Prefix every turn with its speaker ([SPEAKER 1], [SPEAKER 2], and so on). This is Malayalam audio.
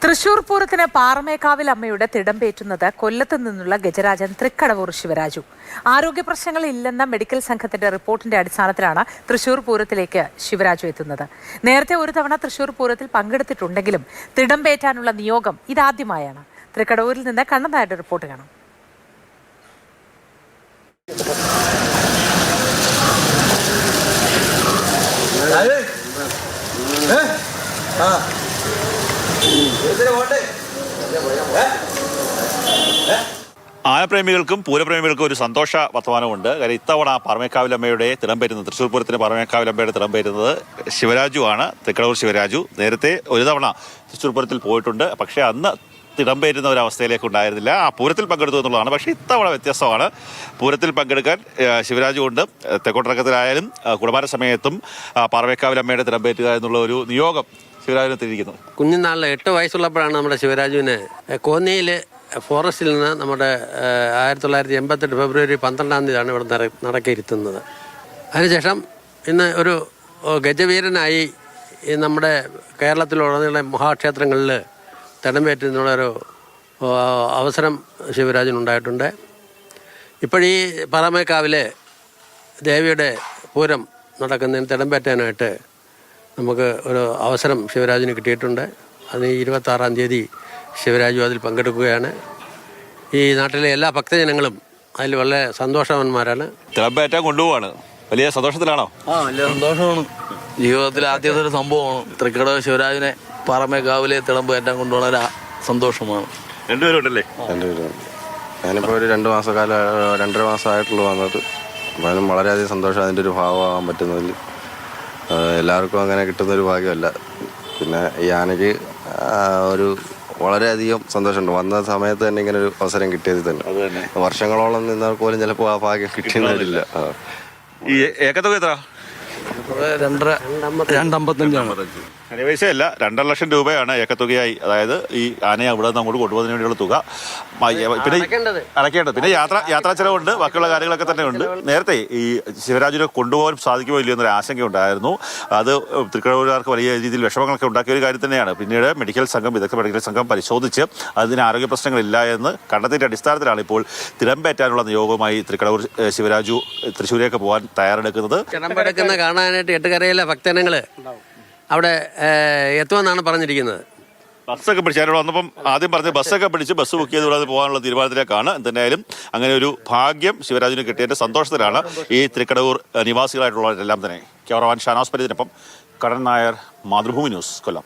[SPEAKER 1] തൃശൂർ പൂരത്തിന് പാറമേക്കാവിൽ അമ്മയുടെ തിടമ്പേറ്റുന്നത് കൊല്ലത്ത് നിന്നുള്ള ഗജരാജൻ തൃക്കടവൂർ ശിവരാജു. ആരോഗ്യ പ്രശ്നങ്ങൾ ഇല്ലെന്ന മെഡിക്കൽ സംഘത്തിന്റെ റിപ്പോർട്ടിന്റെ അടിസ്ഥാനത്തിലാണ് തൃശൂർ പൂരത്തിലേക്ക് ശിവരാജു എത്തുന്നത്. നേരത്തെ ഒരു തവണ തൃശൂർ പൂരത്തിൽ പങ്കെടുത്തിട്ടുണ്ടെങ്കിലും തിടമ്പേറ്റാനുള്ള നിയോഗം ഇതാദ്യമായാണ്. തൃക്കടവൂരിൽ നിന്ന് കണ്ണൻ നായരുടെ റിപ്പോർട്ട് കാണാം.
[SPEAKER 2] ആനപ്രേമികൾക്കും പൂരപ്രേമികൾക്കും ഒരു സന്തോഷ വർത്തമാനമുണ്ട്. കാര്യം ഇത്തവണ പാറമേക്കാവിലമ്മയുടെ തിടമ്പേറ്റുന്നത്, തൃശ്ശൂർ പൂരത്തിന് പാറമേക്കാവിലമ്മയുടെ തിടമ്പേറ്റുന്നത് ശിവരാജു ആണ്, തൃക്കടവൂർ ശിവരാജു. നേരത്തെ ഒരു തവണ തൃശ്ശൂർ പൂരത്തിൽ പോയിട്ടുണ്ട്, പക്ഷേ അന്ന് തിടമ്പേറ്റുന്ന ഒരു അവസ്ഥയിലേക്ക് ഉണ്ടായിരുന്നില്ല. ആ പൂരത്തിൽ പങ്കെടുത്തു എന്നുള്ളതാണ്. പക്ഷേ ഇത്തവണ വ്യത്യസ്തമാണ്. പൂരത്തിൽ പങ്കെടുക്കാൻ ശിവരാജു കൊണ്ട് തെക്കോട്ടിറക്കത്തിലായാലും കുടമാര സമയത്തും പാറമേക്കാവിലമ്മയുടെ തിടമ്പേറ്റുക എന്നുള്ള ഒരു നിയോഗം ശിവരാജുവിനെ തിരിക്കുന്നു.
[SPEAKER 3] കുഞ്ഞുനാളിൽ 8 വയസ്സുള്ളപ്പോഴാണ് നമ്മുടെ ശിവരാജുവിനെ കോന്നിയിൽ ഫോറസ്റ്റിൽ നിന്ന് നമ്മുടെ 1988 ഫെബ്രുവരി 12-ാം തീയതിയാണ് ഇവിടെ നടക്കയിരുത്തുന്നത്. അതിനുശേഷം ഇന്ന് ഒരു ഗജവീരനായി നമ്മുടെ കേരളത്തിലുടനീളം മഹാക്ഷേത്രങ്ങളിൽ തിടമ്പേറ്റുന്നുള്ളൊരു അവസരം ശിവരാജനുണ്ടായിട്ടുണ്ട്. ഇപ്പോഴീ പാറമേക്കാവിലെ ദേവിയുടെ പൂരം നടക്കുന്നതിന് തിടമ്പേറ്റാനായിട്ട് നമുക്ക് ഒരു അവസരം ശിവരാജന് കിട്ടിയിട്ടുണ്ട്. അതിന് 26-ാം തീയതി ശിവരാജു അതിൽ പങ്കെടുക്കുകയാണ്. ഈ നാട്ടിലെ എല്ലാ ഭക്തജനങ്ങളും അതിൽ വളരെ സന്തോഷവാന്മാരാണ്.
[SPEAKER 2] തിടമ്പേറ്റാൻ കൊണ്ടുപോവാണ്. വലിയ സന്തോഷത്തിലാണോ?
[SPEAKER 4] വലിയ സന്തോഷമാണ്. ജീവിതത്തിൽ ആദ്യത്തെ ഒരു സംഭവമാണ്. തൃക്കടവൂർ ശിവരാജുവിനെ പാറമേക്കാവിലെ തിടമ്പേറ്റാൻ കൊണ്ടുപോകുന്ന ഒരു സന്തോഷമാണ്.
[SPEAKER 2] രണ്ടുപേരും ഉണ്ടല്ലേ?
[SPEAKER 5] രണ്ടുപേരും. ഞാനിപ്പോൾ ഒരു 2.5 മാസമായിട്ടുള്ളൂ വന്നിട്ട്. അപ്പം വളരെയധികം സന്തോഷം. അതിൻ്റെ ഒരു ഭാഗമാകാൻ പറ്റുന്നതിൽ എല്ലാവർക്കും അങ്ങനെ കിട്ടുന്നൊരു ഭാഗ്യമല്ല. പിന്നെ ഈ ആനയ്ക്ക് ഒരു വളരെയധികം സന്തോഷമുണ്ട്. വന്ന സമയത്ത് തന്നെ ഇങ്ങനെ ഒരു അവസരം കിട്ടിയത് തന്നെ. വർഷങ്ങളോളം നിന്നാൽ പോലും ചിലപ്പോൾ ആ ഭാഗ്യം കിട്ടുന്നവരില്ല.
[SPEAKER 2] ഈ ഏക്കത്തുക എത്ര?
[SPEAKER 4] 255.
[SPEAKER 2] പൈസയല്ല, 2.5 ലക്ഷം രൂപയാണ് ഏക്കത്തുകയായി. അതായത് ഈ ആനയെ അവിടെ നിന്ന് അങ്ങോട്ട് കൊണ്ടുപോകുന്നതിന് വേണ്ടിയുള്ള തുക. പിന്നെ അടയ്ക്കേണ്ടത്, പിന്നെ യാത്രാ ചെലവുണ്ട്, ബാക്കിയുള്ള കാര്യങ്ങളൊക്കെ തന്നെ ഉണ്ട്. നേരത്തെ ഈ ശിവരാജുവിനെ കൊണ്ടുപോകാൻ സാധിക്കുമോ ഇല്ലയോ എന്നൊരു ആശങ്ക ഉണ്ടായിരുന്നു. അത് തൃക്കടവൂരുകാർക്ക് വലിയ രീതിയിൽ വിഷമങ്ങളൊക്കെ ഉണ്ടാക്കിയ ഒരു കാര്യം തന്നെയാണ്. പിന്നീട് വിദഗ്ധ മെഡിക്കൽ സംഘം പരിശോധിച്ച് അതിന് ആരോഗ്യ പ്രശ്നങ്ങളില്ല എന്ന് കണ്ടെത്തിയ അടിസ്ഥാനത്തിലാണ് ഇപ്പോൾ തിടമ്പേറ്റാനുള്ള നിയോഗവുമായി തൃക്കടവൂർ ശിവരാജു തൃശ്ശൂരേക്ക് പോകാൻ തയ്യാറെടുക്കുന്നത്.
[SPEAKER 3] തിടമ്പെടുക്കുന്ന കാണാനായിട്ട് എട്ടുകരയിലെ ഭക്തജനങ്ങൾ അവിടെ എത്തുമെന്നാണ് പറഞ്ഞിരിക്കുന്നത്.
[SPEAKER 2] ബസ്സൊക്കെ പിടിച്ച് ഞാനിവിടെ വന്നപ്പം ആദ്യം പറഞ്ഞ് ബസ്സൊക്കെ പിടിച്ച് ബസ് ബുക്ക് ചെയ്ത് ഇവിടെ പോകാനുള്ള തീരുമാനത്തിലേക്കാണ്. എന്തായാലും അങ്ങനെ ഒരു ഭാഗ്യം ശിവരാജുവിന് കിട്ടിയതിൻ്റെ സന്തോഷത്തിലാണ് ഈ തൃക്കടവൂർ നിവാസികളായിട്ടുള്ളവരെല്ലാം തന്നെ. ക്യാമറമാൻ ഷാനോസ് പരിതിനൊപ്പം കണ്ണൻ നായർ, മാതൃഭൂമി ന്യൂസ്, കൊല്ലം.